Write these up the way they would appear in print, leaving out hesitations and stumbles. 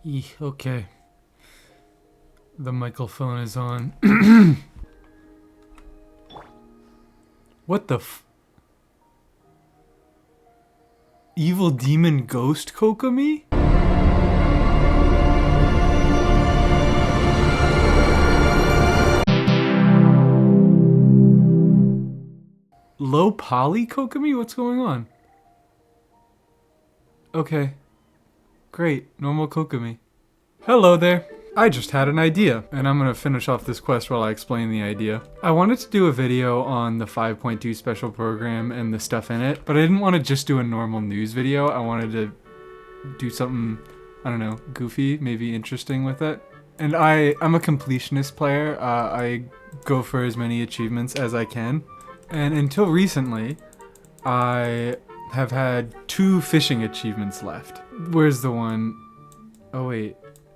Okay. The microphone is on. What the Evil demon ghost Kokomi? Low poly Kokomi? What's going on? Okay. Great. Normal Kokomi. Hello there. I just had an idea, and I'm gonna finish off this quest while I explain the idea. I wanted to do a video on the 5.2 special program and the stuff in it, but I didn't want to just do a normal news video. I wanted to do something, I don't know, goofy, maybe interesting with it. And I'm a completionist player. I go for as many achievements as I can. And until recently, I have had 2 fishing achievements left. Where's the one? Oh wait.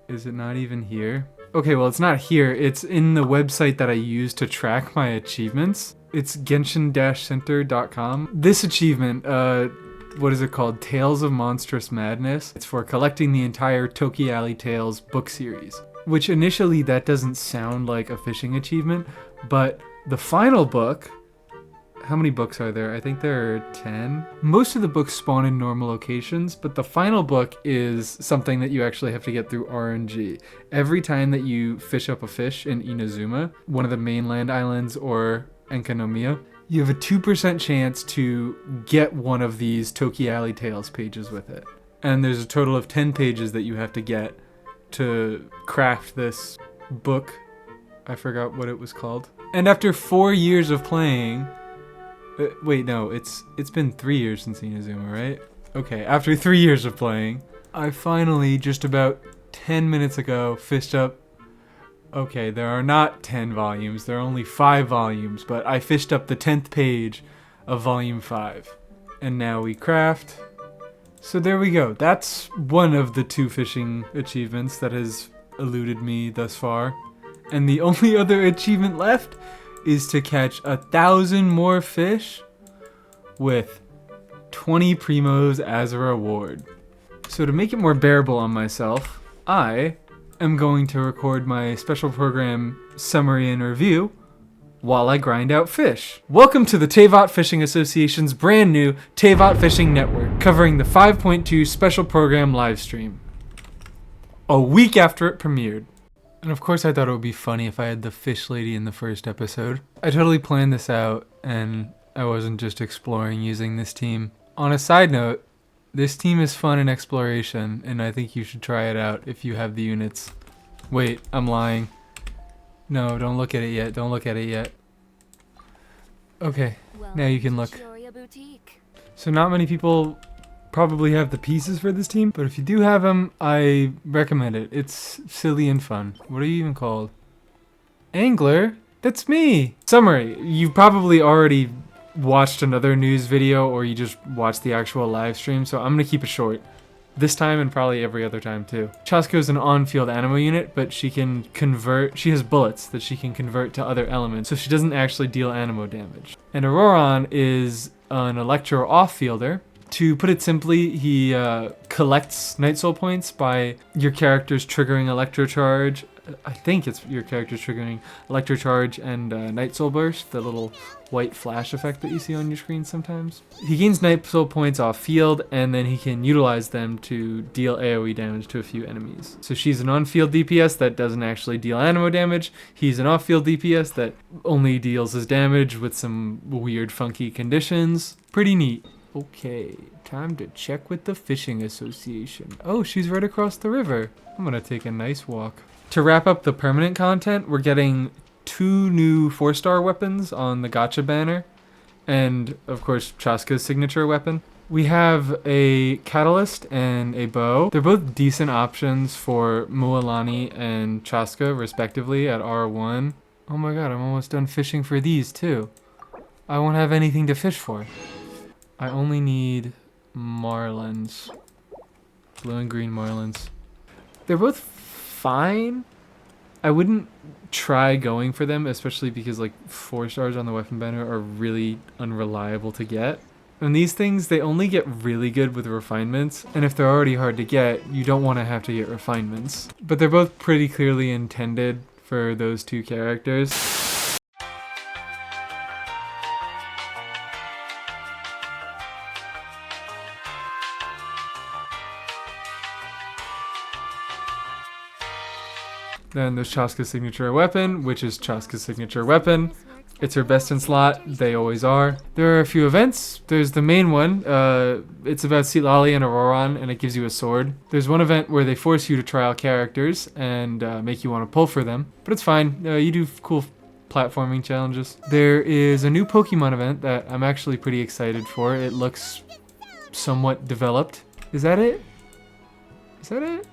Is it not even here? Okay, well, it's not here. It's in the website that I use to track my achievements. It's genshin-center.com. This achievement, what is it called? Tales of Monstrous Madness. It's for collecting the entire Toki Alley Tales book series. Which initially, that doesn't sound like a fishing achievement, but the final book... How many books are there? I think there are 10. Most of the books spawn in normal locations, but the final book is something that you actually have to get through RNG. Every time that you fish up a fish in Inazuma, one of the mainland islands, or Enkanomiya, you have a 2% chance to get one of these Toki Alley Tales pages with it. And there's a total of 10 pages that you have to get to craft this book. I forgot what it was called. And after 4 years of playing... wait, no, it's been 3 years since Inazuma, right? Okay, after 3 years of playing, I finally, just about 10 minutes ago, fished up... Okay, there are not 10 volumes, there are only 5 volumes, but I fished up the 10th page of volume 5. And now we craft. So there we go. That's one of the 2 fishing achievements that has eluded me thus far. And the only other achievement left is to catch 1,000 more fish with 20 primos as a reward. So to make it more bearable on myself, I am going to record my special program summary and review while I grind out fish. Welcome to the Teyvat Fishing Association's brand new Teyvat Fishing Network, covering the 5.2 special program livestream, a week after it premiered. And of course I thought it would be funny if I had the fish lady in the first episode. I totally planned this out, and I wasn't just exploring using this team. On a side note, this team is fun in exploration, and I think you should try it out if you have the units. Wait, I'm lying. No, don't look at it yet, don't look at it yet. Okay, now you can look. So not many people probably have the pieces for this team, but if you do have them, I recommend it. It's silly and fun. What are you even called? Angler? That's me! Summary. You've probably already watched another news video, or you just watched the actual live stream, so I'm gonna keep it short. This time and probably every other time too. Chasko is an on-field ammo unit, but she has bullets that she can convert to other elements, so she doesn't actually deal ammo damage. And Auroron is an electro off-fielder. To put it simply, he collects Night Soul points by your character's triggering Electrocharge. I think it's your character's triggering Electrocharge and Night Soul Burst, the little white flash effect that you see on your screen sometimes. He gains Night Soul points off field, and then he can utilize them to deal AoE damage to a few enemies. So she's an on-field DPS that doesn't actually deal ammo damage. He's an off-field DPS that only deals his damage with some weird funky conditions. Pretty neat. Okay, time to check with the Fishing Association. Oh, she's right across the river. I'm gonna take a nice walk. To wrap up the permanent content, we're getting 2 new 4-star weapons on the gacha banner, and of course Chaska's signature weapon. We have a catalyst and a bow. They're both decent options for Mualani and Chaska respectively at R1. Oh my god, I'm almost done fishing for these too. I won't have anything to fish for. I only need marlins. Blue and green marlins. They're both fine. I wouldn't try going for them, especially because like 4 stars on the weapon banner are really unreliable to get. And these things, they only get really good with refinements, and if they're already hard to get, you don't want to have to get refinements. But they're both pretty clearly intended for those two characters. Then there's Chaska's signature weapon, which is Chaska's signature weapon. It's her best in slot. They always are. There are a few events. There's the main one. It's about Citlali and Auroron, and it gives you a sword. There's one event where they force you to try out characters and make you want to pull for them. But it's fine. You do cool platforming challenges. There is a new Pokemon event that I'm actually pretty excited for. It looks somewhat developed. Is that it? Is that it?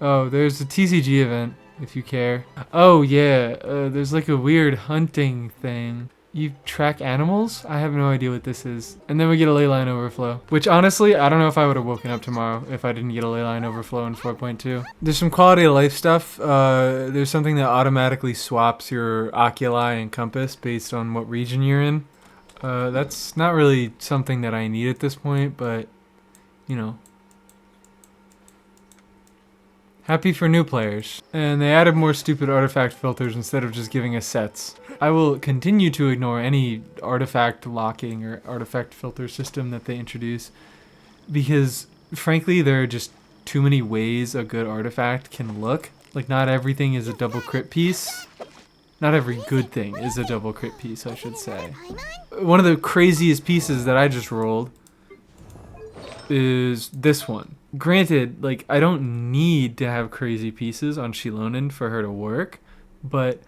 Oh, there's a TCG event, if you care. Oh, yeah, there's like a weird hunting thing. You track animals? I have no idea what this is. And then we get a leyline overflow, which honestly, I don't know if I would have woken up tomorrow if I didn't get a leyline overflow in 4.2. There's some quality of life stuff. There's something that automatically swaps your oculi and compass based on what region you're in. That's not really something that I need at this point, but, you know. Happy for new players. And they added more stupid artifact filters instead of just giving us sets. I will continue to ignore any artifact locking or artifact filter system that they introduce because, frankly, there are just too many ways a good artifact can look. Like, not everything is a double crit piece. Not every good thing is a double crit piece, I should say. One of the craziest pieces that I just rolled is this one. Granted, like, I don't need to have crazy pieces on Shilonen for her to work, but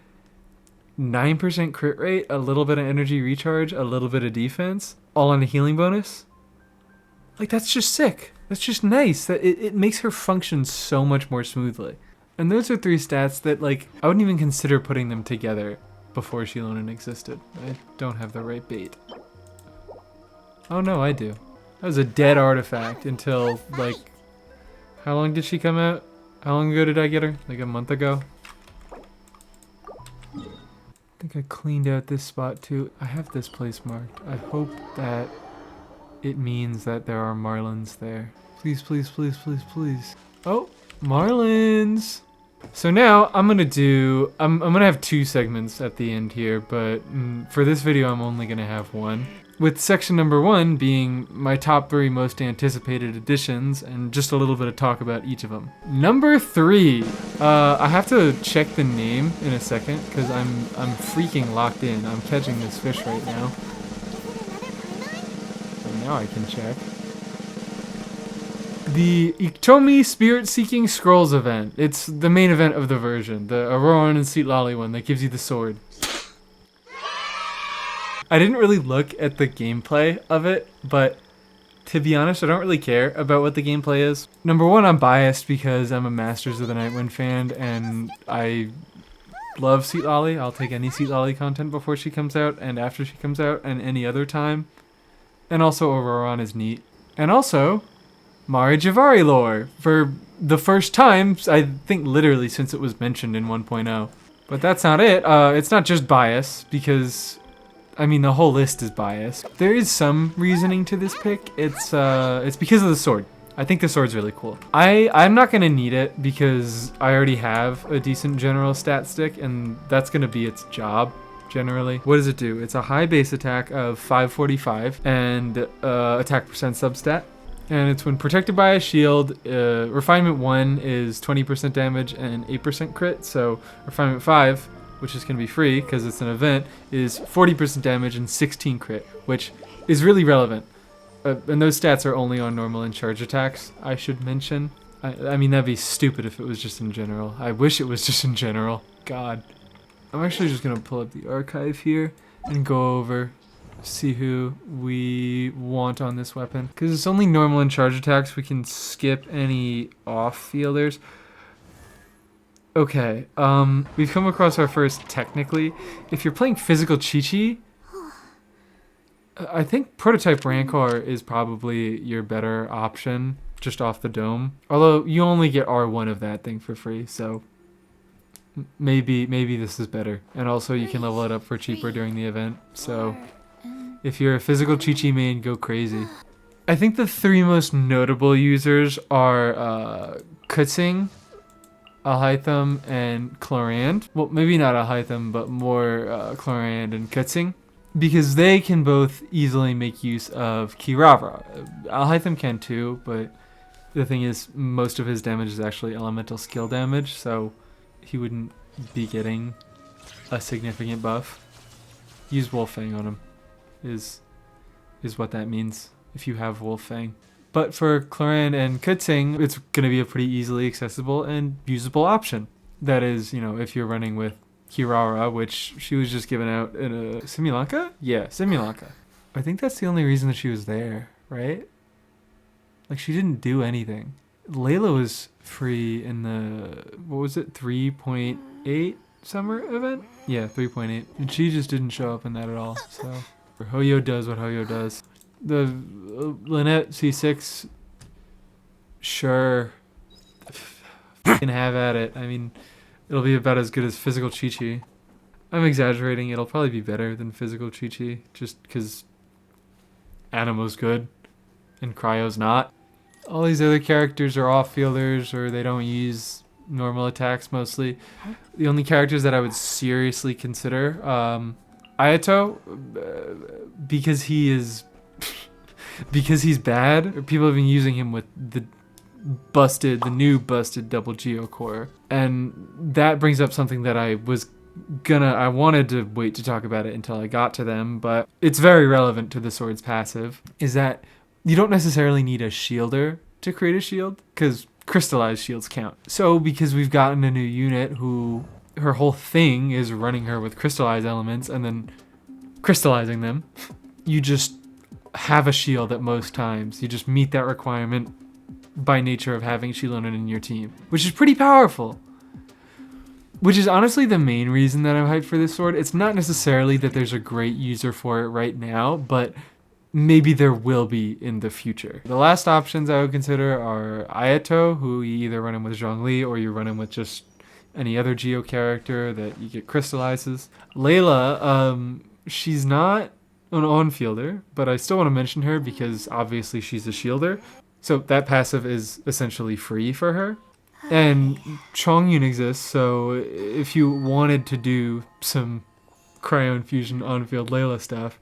9% crit rate, a little bit of energy recharge, a little bit of defense, all on a healing bonus? Like, that's just sick. That's just nice. That it makes her function so much more smoothly. And those are three stats that, like, I wouldn't even consider putting them together before Shilonen existed. I don't have the right bait. Oh no, I do. That was a dead artifact until, like, how long did she come out? How long ago did I get her? Like a month ago? I think I cleaned out this spot too. I have this place marked. I hope that it means that there are Marlins there. Please, please, please, please, please. Oh, Marlins! So now I'm gonna have two segments at the end here, but for this video I'm only gonna have one. With section number 1 being my top 3 most anticipated additions and just a little bit of talk about each of them. Number 3, I have to check the name in a second because I'm freaking locked in. I'm catching this fish right now. And now I can check. The Iktomi Spirit Seeking Scrolls event. It's the main event of the version, the Auroran and Citlali one that gives you the sword. I didn't really look at the gameplay of it, but to be honest, I don't really care about what the gameplay is. Number 1, I'm biased because I'm a Masters of the Nightwind fan, and I love Citlali. I'll take any Citlali content before she comes out, and after she comes out, and any other time. And also, Auroran is neat. And also, Mari Javari lore, for the first time, I think literally since it was mentioned in 1.0. But that's not it. It's not just bias, because I mean, the whole list is biased. There is some reasoning to this pick. It's because of the sword. I think the sword's really cool. I'm not gonna need it because I already have a decent general stat stick, and that's gonna be its job generally. What does it do? It's a high base attack of 545 and attack percent substat. And it's when protected by a shield. Refinement 1 is 20% damage and 8% crit. So Refinement 5, which is going to be free because it's an event, is 40% damage and 16 crit, which is really relevant. And those stats are only on normal and charge attacks, I should mention. I mean, that'd be stupid if it was just in general. I wish it was just in general. God. I'm actually just going to pull up the archive here and go over, see who we want on this weapon. Because it's only normal and charge attacks, we can skip any off-fielders. Okay, we've come across our first technically. If you're playing physical Chi-Chi, I think Prototype Rancor is probably your better option, just off the dome. Although, you only get R1 of that thing for free, so maybe this is better. And also, you can level it up for cheaper during the event, so If you're a physical Chi-Chi main, go crazy. I think the three most notable users are Kutzing, Alhaitham, and Chlorand. Well, maybe not Alhaitham, but more Chlorand and Kutzing. Because they can both easily make use of Kirara. Alhaitham can too, but the thing is, most of his damage is actually elemental skill damage, so he wouldn't be getting a significant buff. Use Wolffang on him, is what that means if you have Wolffang. But for Chlorand and Kutzing, it's going to be a pretty easily accessible and usable option. That is, you know, if you're running with Kirara, which she was just given out in a Simulanka? Yeah, Simulanka. I think that's the only reason that she was there, right? Like, she didn't do anything. Layla was free in the, what was it, 3.8 summer event? Yeah, 3.8. And she just didn't show up in that at all, so. Hoyo does what Hoyo does. The Lynette C6, sure. Can have at it. I mean, it'll be about as good as physical Chi-Chi. I'm exaggerating. It'll probably be better than physical Chi-Chi, just because Animo's good and Cryo's not. All these other characters are off-fielders, or they don't use normal attacks mostly. The only characters that I would seriously consider, Ayato, because he is, because he's bad. People have been using him with the new busted double Geo core, and that brings up something that I wanted to wait to talk about it until I got to them, but it's very relevant to the sword's passive, is that you don't necessarily need a shielder to create a shield, because crystallized shields count. So because we've gotten a new unit who, her whole thing is running her with crystallized elements and then crystallizing them, you just have a shield at most times. You just meet that requirement by nature of having Shilonen in your team, which is pretty powerful. Which is honestly the main reason that I'm hyped for this sword. It's not necessarily that there's a great user for it right now, but maybe there will be in the future. The last options I would consider are Ayato, who you either run him with Zhongli or you run him with just any other Geo character that you get crystallizes. Layla, she's not an on-fielder, but I still want to mention her because obviously she's a shielder. So that passive is essentially free for her. And Chongyun exists, so if you wanted to do some Cryo Infusion on-field Layla stuff,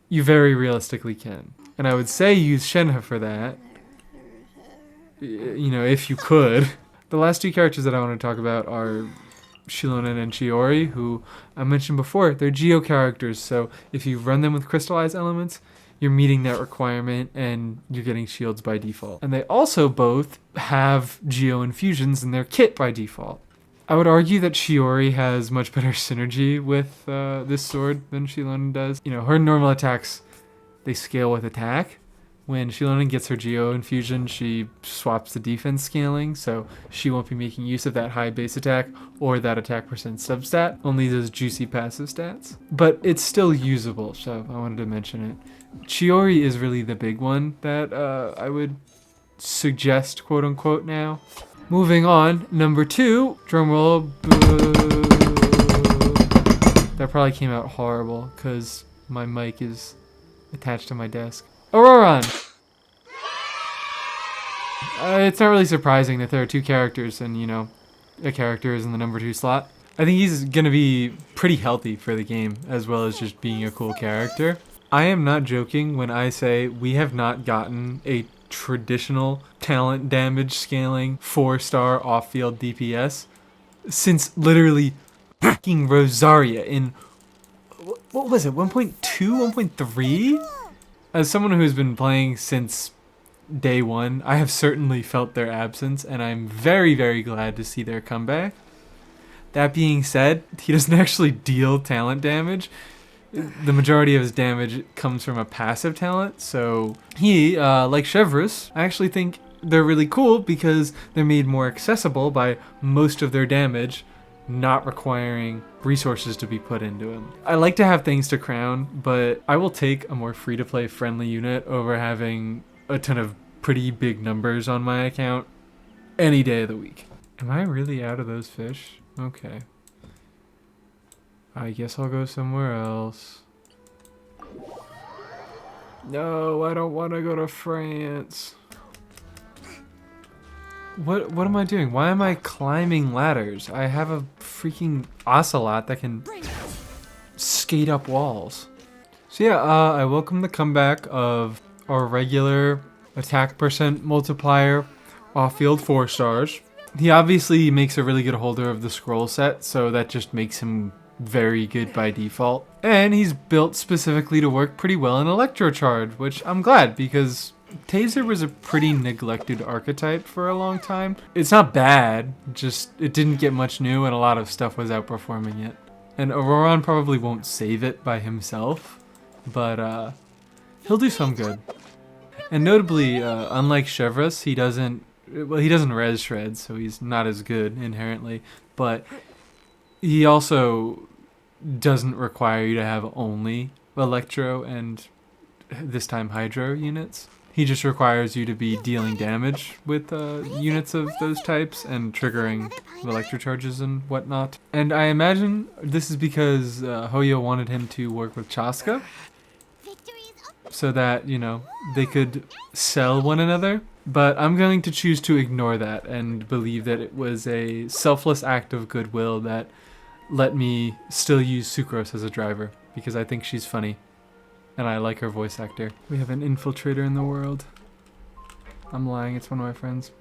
you very realistically can. And I would say use Shenhe for that, you know, if you could. The last two characters that I want to talk about are Shilonen and Chiori, who I mentioned before. They're Geo characters, so if you run them with crystallized elements, you're meeting that requirement and you're getting shields by default. And they also both have Geo infusions in their kit by default. I would argue that Chiori has much better synergy with this sword than Shilonen does. You know, her normal attacks, they scale with attack. When Shilonen gets her Geo infusion, she swaps the defense scaling, so she won't be making use of that high base attack or that attack percent substat, only those juicy passive stats. But it's still usable, so I wanted to mention it. Chiori is really the big one that I would suggest, quote unquote, now. Moving on, number 2, drumroll. That probably came out horrible because my mic is attached to my desk. Auroran! It's not really surprising that there are 2 characters and, you know, a character is in the number 2 slot. I think he's going to be pretty healthy for the game, as well as just being a cool character. I am not joking when I say we have not gotten a traditional talent damage scaling 4-star off-field DPS since literally fucking Rosaria in, what was it, 1.2, 1.3? As someone who's been playing since day 1, I have certainly felt their absence, and I'm very, very glad to see their comeback. That being said, he doesn't actually deal talent damage. The majority of his damage comes from a passive talent, so he, like Chevrus, I actually think they're really cool because they're made more accessible by most of their damage not requiring resources to be put into him. I like to have things to crown, but I will take a more free-to-play friendly unit over having a ton of pretty big numbers on my account any day of the week. Am I really out of those fish? Okay. I guess I'll go somewhere else. No, I don't want to go to France. What am I doing? Why am I climbing ladders? I have a freaking ocelot that can skate up walls. So yeah, I welcome the comeback of our regular attack percent multiplier off-field 4 stars. He obviously makes a really good holder of the scroll set, so that just makes him very good by default. And he's built specifically to work pretty well in Electrocharge, which I'm glad because Taser was a pretty neglected archetype for a long time. It's not bad, just it didn't get much new and a lot of stuff was outperforming it. And Auroron probably won't save it by himself, but he'll do some good. And notably, unlike Chevreuse, he doesn't res shred, so he's not as good inherently, but he also doesn't require you to have only Electro and this time Hydro units. He just requires you to be dealing damage with units of those types and triggering Electro charges and whatnot. And I imagine this is because Hoyo wanted him to work with Chaska so that, you know, they could sell one another. But I'm going to choose to ignore that and believe that it was a selfless act of goodwill that let me still use Sucrose as a driver because I think she's funny. And I like her voice actor. We have an infiltrator in the world. I'm lying, it's one of my friends.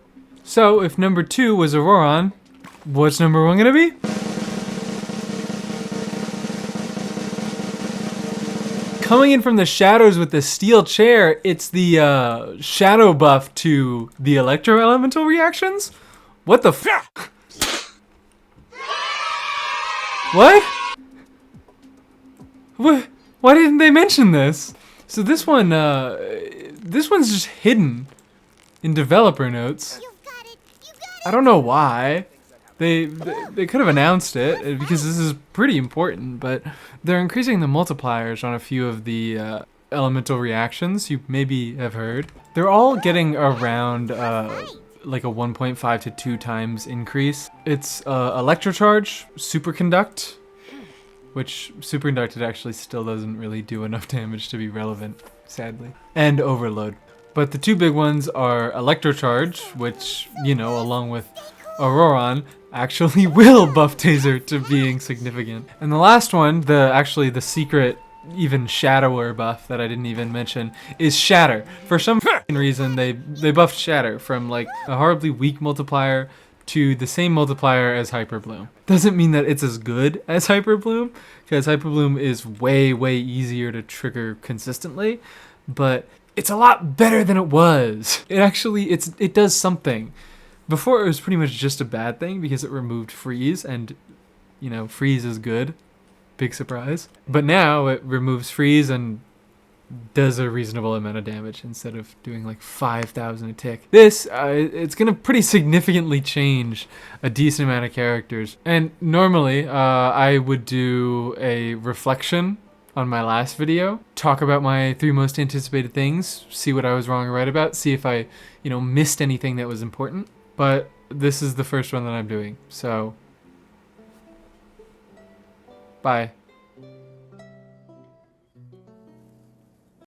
So, if number 2 was Auroron, what's number 1 gonna be? Coming in from the shadows with the steel chair, it's the shadow buff to the electro elemental reactions? What the f- What? What? Why didn't they mention this? So this one's just hidden in developer notes. I don't know why. They could have announced it because this is pretty important, but they're increasing the multipliers on a few of the elemental reactions you maybe have heard. They're all getting around like a 1.5 to 2 times increase. It's Electrocharge, Superconduct, which Superconducted actually still doesn't really do enough damage to be relevant, sadly, and Overload. But the 2 big ones are Electrocharge, which, you know, along with Auroron, actually will buff Taser to being significant. And the last one, the secret, even shadower buff that I didn't even mention, is Shatter. For some reason, they buffed Shatter from like a horribly weak multiplier to the same multiplier as Hyper Bloom. Doesn't mean that it's as good as Hyper Bloom, because Hyper Bloom is way easier to trigger consistently, but it's a lot better than it was. It does something. Before it was pretty much just a bad thing because it removed freeze, and you know, freeze is good. Big surprise. But now it removes freeze and does a reasonable amount of damage instead of doing like 5,000 a tick. This, it's gonna pretty significantly change a decent amount of characters. And normally, I would do a reflection on my last video, talk about my 3 most anticipated things, see what I was wrong or right about, see if I, you know, missed anything that was important. But this is the first one that I'm doing, so bye.